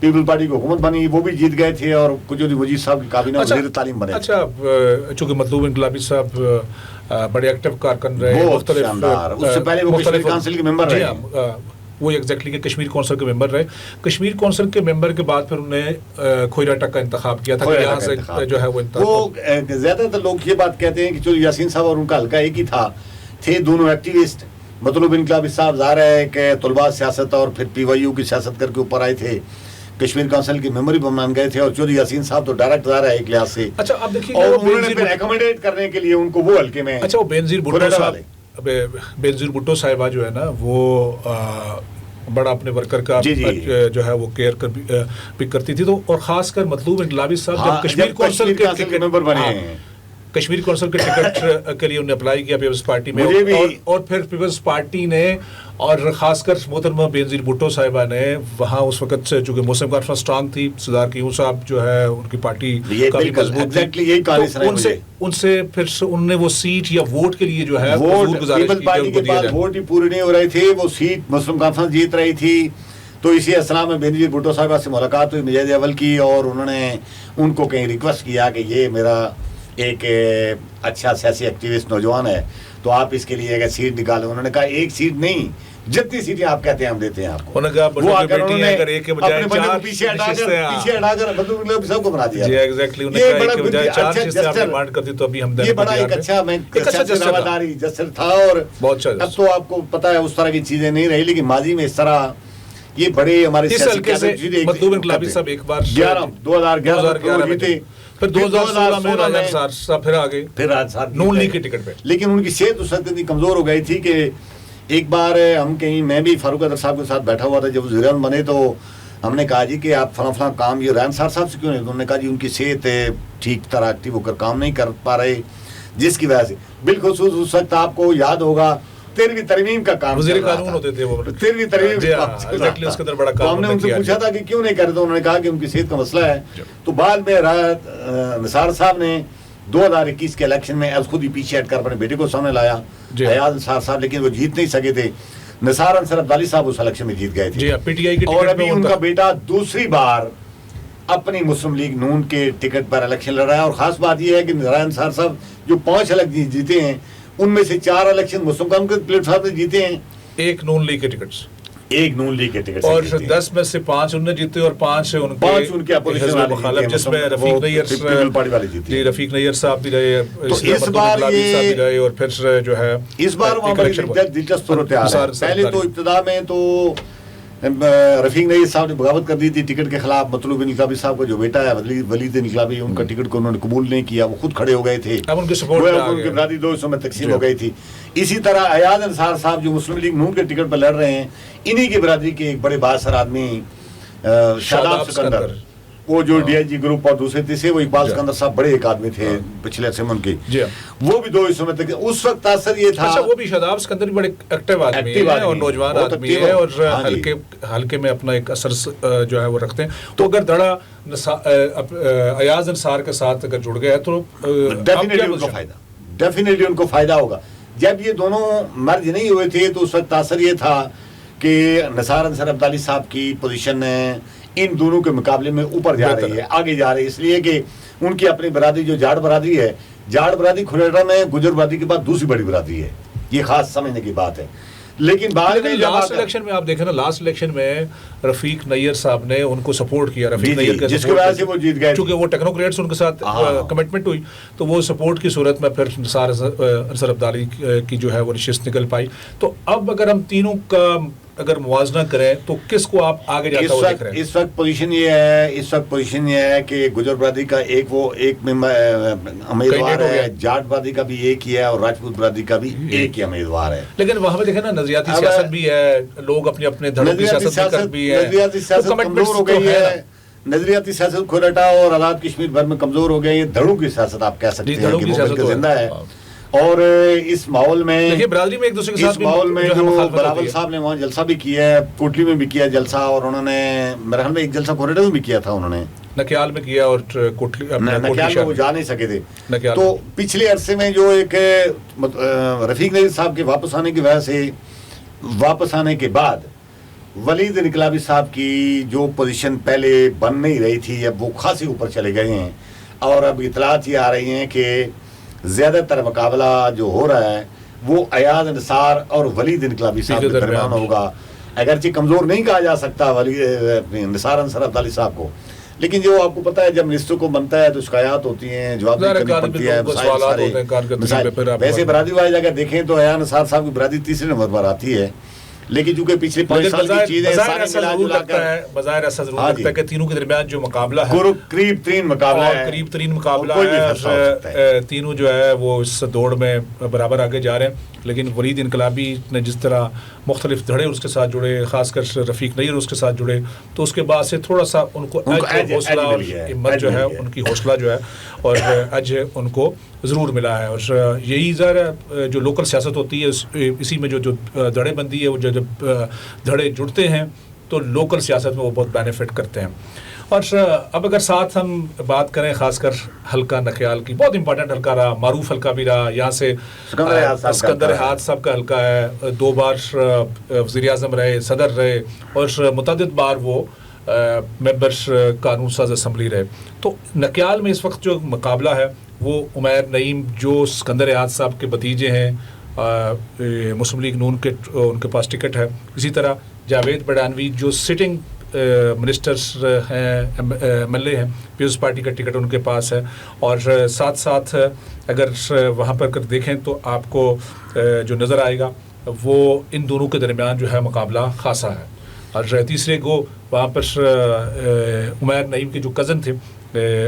People party کی حکومت بنی، وہ بھی جیت گئے تھے اور قجوری وزیر صاحب کی کابینہ وزیر تعلیم بنے. اچھا چونکہ مطلوب انقلابی صاحب بڑے ایکٹیو کارکن رہے، مختلف، اس سے پہلے وہ کشمیر کونسل کے ممبر رہے. وہ ایگزیکٹلی کہ کشمیر کونسل کے ممبر رہے. کشمیر کونسل کے ممبر کے بعد پھر انہوں نے کھوئرہ ٹک کا انتخاب کیا تھا، یہاں سے جو ہے وہ زیادہ تر لوگ یہ بات کہتے ہیں کہ چودھری یاسین صاحب اور ان کا حلقہ ایک ہی تھے دونوں ایکٹیوسٹ. مطلوب انقلابی صاحب ظاہر ہے کہ طلباء سیاست اور پھر پی وائی یو کی سیاست کر کے اوپر آئے تھے، کشمیر کونسل کی ممبر بھی مان گئے تھے، اور چودھری یاسین صاحب تو ڈائریکٹ ظاہر ہے ایک لحاظ سے. اچھا اب دیکھیے، اور انہوں نے پھر ایکوموڈیٹ کرنے کے لیے ان کو وہ حلقے میں. اچھا وہ بینظیر بھٹو صاحبہ جو ہے نا، وہ بڑا اپنے ورکر کا جو ہے وہ کیئر بھی کرتی تھی. تو اور خاص کر مطلوب انقلابی صاحب جب کشمیر کونسل کے ممبر بنے ہیں، کشمیر کونسل کے ٹکٹ کے لیے انہوں نے اپلائی کیا پیپلز پارٹی میں، اور پھر پیپلز پارٹی نے اور خاص کر محترمہ بینظیر بھٹو صاحبہ نے وہاں اس وقت چونکہ مسلم کانفرنس اسٹرانگ تھی، سردار کیوں صاحب جو ہے ان کی پارٹی کافی مضبوط تھی، ان سے پھر انہوں نے وہ سیٹ یا ووٹ کے لیے جو ہے پیپلز پارٹی کے پاس ووٹ ہی پورے نہیں ہو رہے تھے، وہ سیٹ مسلم کانفرنس جیت رہی تھی. تو اسی اسلام میں بینظیر بھٹو صاحبہ سے ملاقات ہوئی مجاہد اول کی، اور انہوں نے ان کو کہیں ریکویسٹ کیا کہ یہ میرا ایک اچھا سیاسی ایکٹیوسٹ نوجوان ہے، تو آپ اس کے لیے ایک سیٹ نکالیں. انہوں نے کہا ایک سیٹ نہیں، جتنی سیٹیں آپ کہتے ہیں ہم دیتے ہیں آپ کو. وہ آ کر انہوں نے اپنے بندے کو پیچھے ہٹا کر مطلب انقلابی صاحب کو بنا دیا. یہ بڑا ایک اچھا رواداری جسر تھا. اور اب تو آپ کو پتا ہے اس طرح کی چیزیں نہیں رہی، لیکن ماضی میں اس طرح یہ بڑے ہمارے مطلوب انقلابی صاحب ایک بار 2011 میں تھے، پھر 2016 میں راجہ انصار صاحب پھر آگے نون لیگ کے ٹکٹ پہ. لیکن ان کی صحت اس وقت اتنی کمزور ہو گئی تھی کہ ایک بار ہم کہیں، میں بھی فاروق اظہر صاحب کے ساتھ بیٹھا ہوا تھا جب وزیر اعظم بنے، تو ہم نے کہا جی کہ آپ فلاں فلاں کام یہ راجہ انصار صاحب سے کیوں نہیں؟ انہوں نے کہا جی ان کی صحت ٹھیک طرح ایکٹیو ہو کر کام نہیں کر پا رہے، جس کی وجہ سے بالخصوص اس وقت آپ کو یاد ہوگا 13ویں ترمیم کا کام وزیر قانون ہوتے تھے وہ 13ویں ترمیم تو ہم نے ان سے پوچھا تھا کہ کیوں نہیں کرتے، تو انہوں نے کہا کہ ان کی صحت کا مسئلہ ہے. تو بعد میں نثار صاحب نے 2021 کے الیکشن میں خود ہی پیچھے ہٹ کر اپنے بیٹے کو سامنے لایا، ایاز انصار صاحب، لیکن وہ جیت نہیں سکے تھے. نثار انصار عبدالی صاحب اس الیکشن میں جیت گئے تھے، اور ابھی ان کا بیٹا دوسری بار اپنی مسلم لیگ نون کے ٹکٹ پر الیکشن لڑ رہا ہے. اور خاص بات یہ ہے کہ راجہ انصار صاحب جو 5 الیکشن جیتے ہیں، ان میں سے 4 الیکشن مسلم کام کے پلیٹ فارم سے جیتے ہیں، ایک نون لیگ کے ٹکٹ اور 10 میں سے 5 انہوں نے جیتے اور 5 ان کے اپوزیشن مخالف، جس میں رفیق نیر صاحب بھی رہے، اس بار اور پھر جو ہے اس بار دلچسپ صورتحال ہے. پہلے تو ابتدا میں تو رفیق نیر صاحب نے بغاوت کر دی تھی ٹکٹ کے خلاف. مطلوب انقلابی صاحب کا جو بیٹا ہے ولید انقلابی، ان کا ٹکٹ کو انہوں نے قبول نہیں کیا، وہ خود کھڑے ہو گئے تھے، ان کی برادری 2 حصوں میں تقسیم ہو گئی تھی. اسی طرح ایاز انصار صاحب جو مسلم لیگ نون کے ٹکٹ پر لڑ رہے ہیں، انہی کی برادری کے ایک بڑے بااثر آدمی شاداب سکندر، وہ جو ڈی آئی جی گروپ اور دوسرے تیسرے، وہ اقبال سکندر صاحب بڑے ایک آدمی تھے پچھلے عرصے میں ان کے، وہ بھی 2 حصوں میں تک. اس وقت تاثر یہ تھا، وہ بھی شاداب سکندر بڑے ایکٹیو آدمی ہے اور نوجوان آدمی ہے، اور حلقے میں اپنا ایک اثر جو ہے وہ رکھتے ہیں. تو اگر دڑا ایاز انصار کے ساتھ اگر جڑ گیا تو ڈیفینیٹلی ان کو فائدہ ہوگا. جب یہ دونوں مرج نہیں ہوئے تھے تو اس وقت تاثر یہ تھا کہ نثار انصار عبدالی صاحب کی پوزیشن ان دونوں کے مقابلے میں اوپر جا رہی ہے، آگے جا رہی ہے، اس لیے کہ ان کی اپنی برادری جو جاٹ برادری ہے، جاٹ برادری کھوئیٹا میں گجر برادری کے بعد دوسری بڑی برادری ہے. یہ خاص سمجھنے کی بات ہے. لیکن بعد میں لاسٹ الیکشن میں آپ دیکھیں نا، لاسٹ الیکشن میں رفیق نیر صاحب نے ان کو سپورٹ کیا، رفیق نیر کا، جس کی وجہ سے وہ جیت گئے، چونکہ وہ ٹیکنوکریٹس ان کے ساتھ کمٹمنٹ ہوئی، تو وہ سپورٹ کی صورت میں پھر نثار انصار عبدالی کی جو ہے وہ نشست نکل پائی. تو اب اگر ہم تینوں کا اگر موازنہ کریں تو کس کو آپ آگے جاتا ہوا دیکھ رہے ہیں؟ اس وقت پوزیشن یہ ہے کہ گجر برادری کا ایک امیدوار ہے، جاٹ برادری کا بھی ایک ہی ہے، اور راجپوت برادری کا بھی ایک ہی امیدوار ہے. لیکن وہاں پہ دیکھیں نا، نظریاتی سیاست بھی ہے، لوگ اپنے اپنے دھڑوں کی سیاست بھی ہے، نظریاتی سیاست کمزور ہو گئی ہے. نظریاتی سیاست کھوئیٹا اور آزاد کشمیر بھر میں کمزور ہو گئی ہے. دھڑوں کی سیاست آپ کہہ سکتے ہیں کہ وہ زندہ ہے. اور اس ماحول میں برادری میں ایک دوسرے کے ساتھ ماحول میں جو بلاول صاحب نے وہاں جلسہ بھی کیا ہے، کوٹلی میں بھی کیا جلسہ، اور انہوں نے میرے خیال میں ایک جلسہ کھوئیٹا میں بھی کیا تھا، انہوں نے نکیال میں کیا، اور نکیال میں وہ جا نہیں سکے تھے. تو پچھلے عرصے میں جو ایک رفیق نیر صاحب کے واپس آنے کی وجہ سے، واپس آنے کے بعد ولید انقلابی صاحب کی جو پوزیشن پہلے بن نہیں رہی تھی اب وہ خاصی اوپر چلے گئے ہیں، اور اب اطلاعات یہ آ رہی ہیں کہ زیادہ تر مقابلہ جو ہو رہا ہے وہ ایاز نثار اور ولید انقلابی صاحب کے درمیان ہوگا. اگرچہ کمزور نہیں کہا جا سکتا نثار انصر عبدالی صاحب کو، لیکن جو آپ کو پتہ ہے جب منسٹر کو بنتا ہے تو شکایات ہوتی ہیں، جواب کرنی پڑتی ہے، ویسے برادری وائز اگر دیکھیں تو ایاز نثار صاحب کی برادری تیسرے نمبر پر آتی ہے، لیکن چونکہ پچھلے 5 سال کی چیزیں بظاہر ایسا ضرور لگتا ہے کہ تینوں کے درمیان جو مقابلہ ہے قریب ترین مقابلہ ہے، تینوں جو ہے وہ اس دوڑ میں برابر آگے جا رہے ہیں. لیکن ولید انقلابی نے جس طرح مختلف دھڑے اس کے ساتھ جڑے، خاص کر رفیق نیر اس کے ساتھ جڑے، تو اس کے بعد سے تھوڑا سا ان کو حوصلہ اور ہمت جو ہے، ان کی حوصلہ جو ہے اور اج ان کو ضرور ملا ہے. اور یہی ظاہر جو لوکل سیاست ہوتی ہے اسی میں جو دھڑے بندی ہے، وہ جب دھڑے جڑتے ہیں تو لوکل سیاست میں وہ بہت بینیفٹ کرتے ہیں. اور اب اگر ساتھ ہم بات کریں خاص کر حلقہ نکیال کی، بہت امپورٹنٹ حلقہ رہا، معروف حلقہ بھی رہا، یہاں سے سکندر احاط صاحب کا حلقہ ہے، 2 بار وزیر اعظم رہے، صدر رہے، اور متعدد بار وہ ممبر قانون ساز اسمبلی رہے. تو نکیال میں اس وقت جو مقابلہ ہے وہ عمیر نعیم جو سکندر احاط صاحب کے بھتیجے ہیں، مسلم لیگ نون کے ان کے پاس ٹکٹ ہے، اسی طرح جاوید بڑانوی جو سٹنگ منسٹرز ہیں، ایم ایل اے ہیں، پیپلز پارٹی کا ٹکٹ ان کے پاس ہے. اور ساتھ ساتھ اگر وہاں پر کر دیکھیں تو آپ کو جو نظر آئے گا وہ ان دونوں کے درمیان جو ہے مقابلہ خاصا ہے. اور تیسرے کو وہاں پر عمیر نعیم کے جو کزن تھے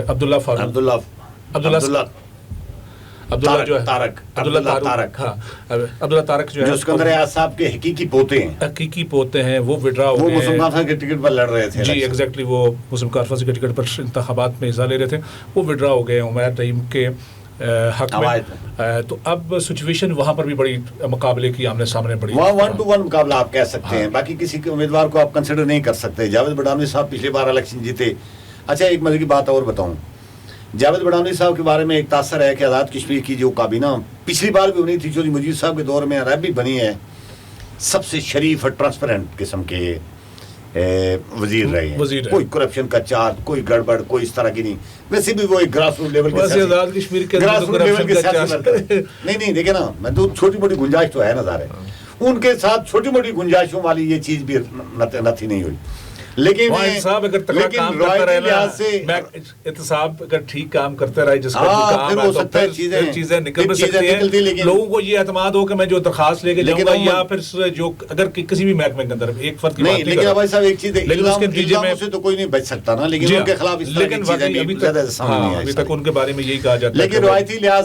عبداللہ طارق جو ہے سکندر احاط صاحب کے حقیقی پوتے ہیں، وہ وڈرا ہو گئے، وہ مسلم کانفرنس کے ٹکٹ پر لڑ رہے تھے. جی ایگزیکٹلی، وہ مسلم کانفرنس کے ٹکٹ پر انتخابات میں حصہ لے رہے تھے، وہ وڈرا ہو گئے عمیر نعیم کے حق میں. تو اب سچویشن وہاں پر بھی بڑی مقابلے کی آمنے سامنے بڑی، وہاں 1 to 1 مقابلہ آپ کہہ سکتے ہیں. باقی کسی کے امیدوار کو آپ کنسیڈر نہیں کر سکتے. جاوید بڑانوی صاحب پچھلی بار الیکشن جیتے. اچھا ایک مزے کی بات اور بتاؤں، جاوید بڑانوی صاحب کے بارے میں ایک تاثر ہے کہ آزاد کشمیر کی جو کابینہ پچھلی بار بھی بنی تھی، چودھری مجید صاحب کے دور میں اب بھی بنی ہے، سب سے شریف اور ٹرانسپیرنٹ قسم کے وزیر رہے ہیں. کوئی کرپشن کا چارج، کوئی گڑبڑ، کوئی اس طرح کی نہیں. ویسے بھی وہ ایک گراس روٹ لیول نہیں دیکھیں نا، میں تو چھوٹی موٹی گنجائش تو ہے نظر ہے، ان کے ساتھ چھوٹی موٹی گنجائشوں والی یہ چیز بھی نتھی نہیں ہوئی. لیکن احتساب اگر ٹھیک کام کرتے رہے جس کا چیزیں نکل سکتی ہیں، لوگوں کو یہ اعتماد ہو کہ میں جو درخواست لے کے جاؤں گا یا پھر جو اگر کسی بھی محکمے کے اندر ایک فرد کی بات نہیں کر رہا، صاحب ایک چیز ہے، الزاموں سے تو کوئی نہیں بچ سکتا نا، لیکن ان کے خلاف اس طرح کی چیزیں ابھی تک ان کے بارے میں یہی کہا جاتا ہے. لیکن روایتی لحاظ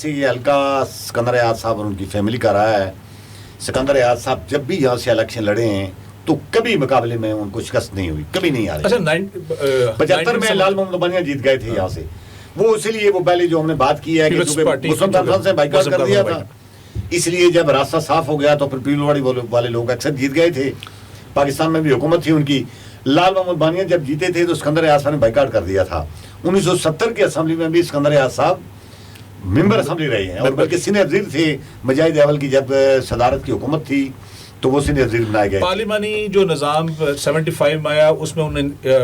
سے یہ حلقہ سکندر احاط صاحب اور ان کی فیملی کا رہا ہے. سکندر احاط صاحب جب بھی یہاں سے الیکشن لڑے ہیں تو کبھی مقابلے میں ان کو شکست نہیں ہوئی، کبھی نہیں آ رہی. 75 میں لال محمد لبانیہ جیت گئے تھے یہاں سے، وہ اسی لیے وہ پہلے جو ہم نے بات کی ہے کہ مسلم کانفرنس سے بائیکاٹ کر دیا تھا، اس لیے جب راستہ صاف ہو گیا تو پھر پیلواڑی والے لوگ اکثر جیت گئے تھے. پاکستان میں بھی حکومت تھی ان کی. لال محمد لبانیہ جب جیتے تھے تو سکندر احاط صاحب نے بائیکاٹ کر دیا تھا. 1970 کی اسمبلی میں بھی سکندر احاط صاحب ممبر اسمبلی رہے ہیں، اور بلکہ سینئر وزیر تھے. مجاہد اول کی جب صدارت کی حکومت تھی تو وہ سینئر وزیر بنائے گئے. پارلیمانی جو نظام 75 میں آیا اس میں انہوں نے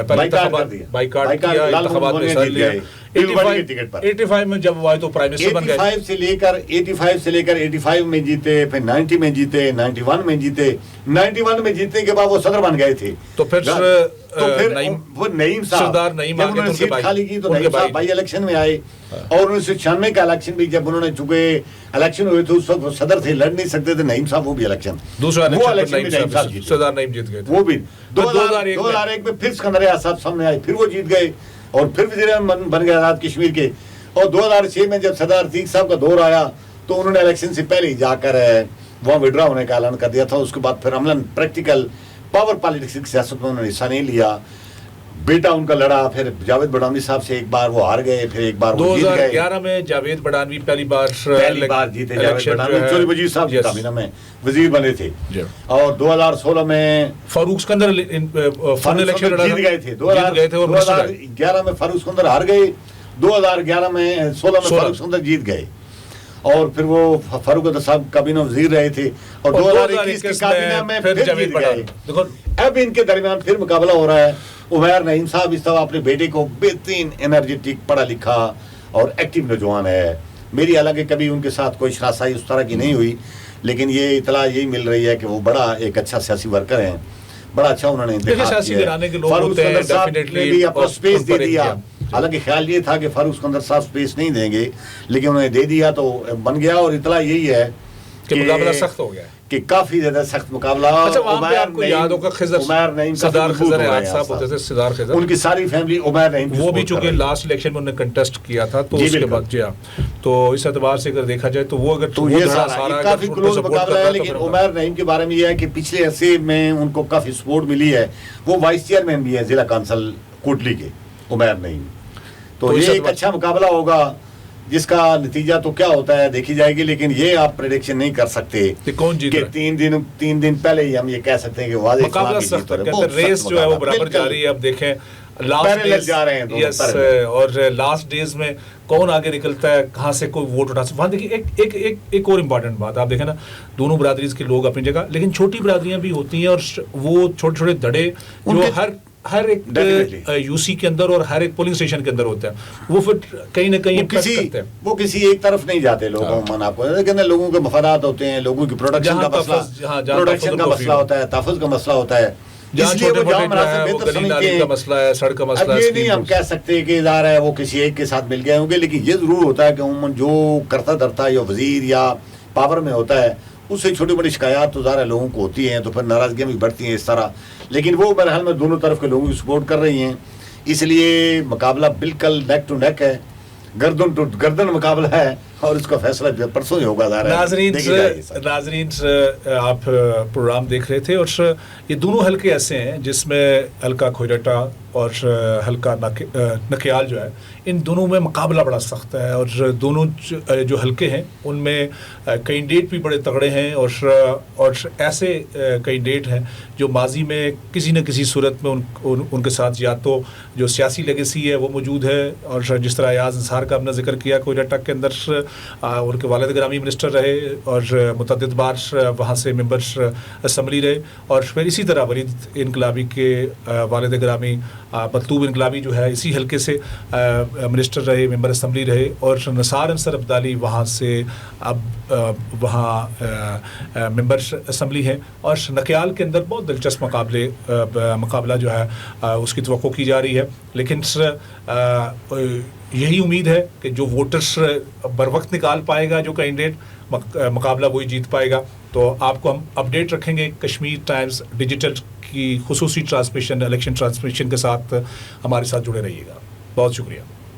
بائیکاٹ کیا، انتخابات میں حصہ لیا. 85 میں جب وہ آئے تو پرائم منسٹر بن گئے. 85 سے لے کر 85 میں جیتے، پھر 90 میں جیتے، 91 میں جیتے. 91 میں جیتنے کے بعد وہ صدر بن گئے تھے. تو پھر وہ نعیم صاحب جب انہوں نے سیٹ خالی کی تو نعیم صاحب بائی الیکشن میں آئے. اور 1996 کا الیکشن بھی جب انہوں نے چونکہ الیکشن ہوئے تھے اس وقت وہ صدر تھے، لڑ نہیں سکتے تھے. نعیم صاحب وہ بھی الیکشن سردار نعیم جیت گئے، وہ بھی 2001 میں پھر سکندر احاط صاحب سامنے آئے، پھر وہ جیت گئے اور پھر وزیر اعظم بن گئے آزاد کشمیر کے. اور 2006 میں جب سردار عتیق صاحب کا دور آیا تو انہوں نے الیکشن سے پہلے ہی جا کر وہاں وڈرا ہونے کا اعلان کر دیا تھا. اس کے بعد پھر عملاً پریکٹیکل پاور پالیٹکس کی سیاست میں انہوں نے حصہ نہیں لیا. بیٹا ان کا لڑا، پھر جاوید بڑانوی صاحب سے ایک بار وہ ہار گئے، پھر ایک بار وہ جیت گئے. 2011 میں جاوید بڑانوی پہلی بار جیتے. جاوید بڑانوی چودھری مجید صاحب کی کابینہ میں وزیر بنے تھے. اور 2016 میں فاروق سکندر جیت گئے تھے. 2011 میں فاروق سکندر ہار گئے، 2011 میں 16 میں فاروق سکندر جیت گئے. اور پھر وہ فاروق عبداللہ صاحب کابینہ وزیر رہے تھے اور 2021 کی کابینہ میں پھر جیت گئے. اب ان کے درمیان پھر مقابلہ ہو رہا ہے. عمیر نعیم صاحب اس طرح اپنے بیٹے کو بہترین انرجیٹک پڑھا لکھا اور ایکٹیو نوجوان ہے. میری حالانکہ کبھی ان کے ساتھ کوئی شناسائی اس طرح کی نہیں ہوئی, لیکن یہ اطلاع یہی مل رہی ہے کہ وہ بڑا ایک اچھا سیاسی ورکر ہیں, بڑا اچھا انہوں نے انتخاب کیا. فاروق اسکندر صاحب نے بھی اپنا سپیس دے دیا. حالانکہ خیال یہ تھا کہ فاروق اسکندر صاحب سپیس نہیں دیں گے, لیکن انہوں نے دے دیا تو بن گیا. اور اطلاع یہی ہے کہ مقابلہ سخت ہو گیا, کہ کافی زیادہ سخت مقابلہ. اچھا وہاں پہ آپ کو یاد ہوگا خضر نعیم سردار خضر احاط صاحب ہوتے تھے, سردار خضر, ان کی ساری فیملی عمیر نعیم, وہ بھی چونکہ لاسٹ الیکشن میں انہوں نے کنٹیسٹ کیا تھا تو اس کے بعد جی ہاں, تو اس اعتبار سے اگر دیکھا جائے تو وہ اگر تو یہ سارا کافی کلوز مقابلہ ہے. لیکن عمیر نعیم کے بارے میں یہ ہے کہ پچھلے عرصے میں ان کو کافی سپورٹ ملی ہے. وہ وائس چیئرمین بھی ہے ضلع کونسل کوٹلی کے, عمیر نعیم. تو یہ ایک اچھا مقابلہ ہوگا جس کا نتیجہ تو کیا ہوتا ہے دیکھی جائے گی. لیکن یہ آپ پریڈکشن نہیں کر سکتے کہ 3 دن پہلے ہی ہم یہ کہہ سکتے ہیں کہ واضح مقابلہ سخت ہے. ریس جو ہے وہ برابر جاری ہے. اب دیکھیں لاسٹ ڈیز جا رہے ہیں یس, اور لاسٹ ڈیز میں کون آگے نکلتا ہے, کہاں سے کوئی ووٹ اٹھا سکتا. وہاں دیکھیے ایک اور امپورٹنٹ بات آپ دیکھیں نا, دونوں برادریز کے لوگ اپنی جگہ, لیکن چھوٹی برادریاں بھی ہوتی ہیں اور وہ چھوٹے چھوٹے دھڑے جو ہر ایک یو سی کے اندر اور ہر ایک پولنگ اسٹیشن کے اندر ہوتا ہے, وہ پھر کہیں نہ کہیں وہ کسی ایک طرف نہیں جاتے لوگوں من آپ کو, لیکن لوگوں کے مفادات ہوتے ہیں, لوگوں کی پروڈکشن کا مسئلہ ہوتا ہے, تحفظ کا مسئلہ ہوتا ہے. اس لیے وہ جہاں مناسب بہتر سمجھتے ہیں. اب یہ نہیں ہم کہہ سکتے کہ ادارہ ہے وہ کسی ایک کے ساتھ مل گئے ہوں گے, لیکن یہ ضرور ہوتا ہے کہ عموماً جو کرتا دھرتا یا وزیر یا پاور میں ہوتا ہے اس سے چھوٹی بڑی شکایات تو ظاہر لوگوں کو ہوتی ہیں, تو پھر ناراضگیاں بھی بڑھتی ہیں اس طرح. لیکن وہ میرے حال میں دونوں طرف کے لوگوں کی سپورٹ کر رہی ہیں, اس لیے مقابلہ بالکل نیک ٹو نیک ہے, گردن ٹو گردن مقابلہ ہے, اور اس کا فیصلہ پرسوں ہی ہوگا. ناظرین آپ پروگرام دیکھ رہے تھے, اور یہ دونوں حلقے ایسے ہیں جس میں حلقہ کھوئیرٹا اور حلقہ نکیال جو ہے, ان دونوں میں مقابلہ بڑا سخت ہے. اور دونوں جو حلقے ہیں ان میں کینڈیڈیٹ بھی بڑے تگڑے ہیں, اور ایسے کینڈیڈیٹ ہیں جو ماضی میں کسی نہ کسی صورت میں ان کے ساتھ یا تو جو سیاسی لیگیسی ہے وہ موجود ہے, اور جس طرح ایاز انصار کا اپنا ذکر کیا, کھوئیرٹا کے اندر ان کے والد گرامی منسٹر رہے اور متعدد بار وہاں سے ممبر اسمبلی رہے, اور پھر اسی طرح ولید انقلابی کے والد گرامی مطلوب انقلابی جو ہے اسی حلقے سے منسٹر رہے, ممبر اسمبلی رہے, اور نثار انصر عبدالی وہاں سے اب وہاں ممبر اسمبلی ہیں. اور نکیال کے اندر بہت دلچسپ مقابلہ جو ہے اس کی توقع کی جا رہی ہے. لیکن یہی امید ہے کہ جو ووٹرز بر وقت نکال پائے گا جو کینڈیڈیٹ, مقابلہ وہی جیت پائے گا. تو آپ کو ہم اپڈیٹ رکھیں گے کشمیر ٹائمز ڈیجیٹل کی خصوصی ٹرانسمیشن, الیکشن ٹرانسمیشن کے ساتھ ہمارے ساتھ جڑے رہیے گا. بہت شکریہ.